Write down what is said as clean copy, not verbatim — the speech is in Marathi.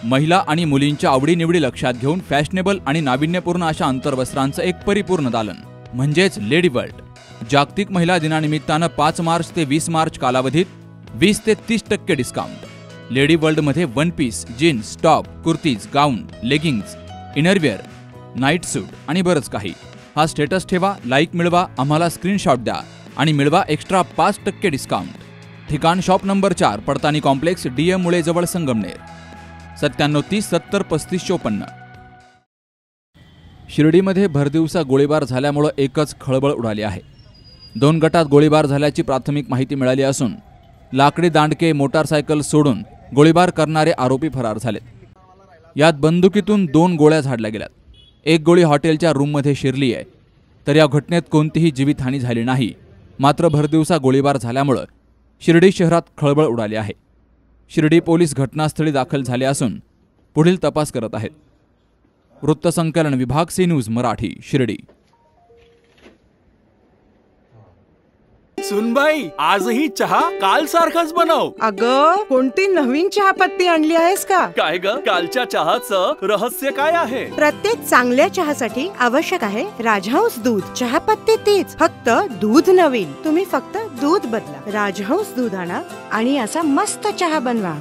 महिला आणि मुलींच्या आवडीनिवडी लक्षात घेऊन फॅशनेबल आणि नाविन्यपूर्ण अशा अंतर्वस्त्रांचं एक परिपूर्ण दालन म्हणजेच लेडी वर्ल्ड. जागतिक महिला दिनानिमित्तानं 5 मार्च ते 20 मार्च कालावधीत 20 ते 30% डिस्काउंट. लेडी वर्ल्ड मध्ये one piece, jeans, top, kurtis, gown, leggings, innerwear, night suit आणि बरंच काही. हा स्टेटस ठेवा, लाईक मिळवा, आम्हाला स्क्रीनशॉट द्या आणि मिळवा एक्स्ट्रा 5% डिस्काउंट. ठिकाण शॉप नंबर 4, पडतानी कॉम्प्लेक्स, DM मुळे जवळ, संगमनेर. 9730 70 35 54. शिर्डीमध्ये भरदिवसा गोळीबार झाल्यामुळे एकच खळबळ उडाली आहे. 2 गटात गोळीबार झाल्याची प्राथमिक माहिती मिळाली असून लाकडी दांडके, मोटारसायकल सोडून गोळीबार करणारे आरोपी फरार झालेत. यात बंदुकीतून 2 गोळ्या झाडल्या गेल्यात. एक गोळी हॉटेलच्या रूममध्ये शिरली आहे. तर या घटनेत कोणतीही जीवितहानी झाली नाही. मात्र भरदिवसा गोळीबार झाल्यामुळे शिर्डी शहरात खळबळ उडाली आहे. शिर्डी पोलीस घटनास्थळी दाखल झाले असून पुढील तपास करत आहेत. वृत्तसंकलन विभाग, सी न्यूज मराठी, शिर्डी. सुनबाई, आजही चहा काल सारखाच बनव. अगं, कोणती नवीन चहापत्ती आणली आहेस का? काय ग, कालच्या चहाचं रहस्य काय आहे? प्रत्येक चांगल्या चहासाठी आवश्यक आहे राजहंस दूध. चहापत्ती तीच, फक्त दूध नवीन. तुम्ही फक्त दूध बदला. राजहंस दूध आणा आणि असा मस्त चहा बनवा.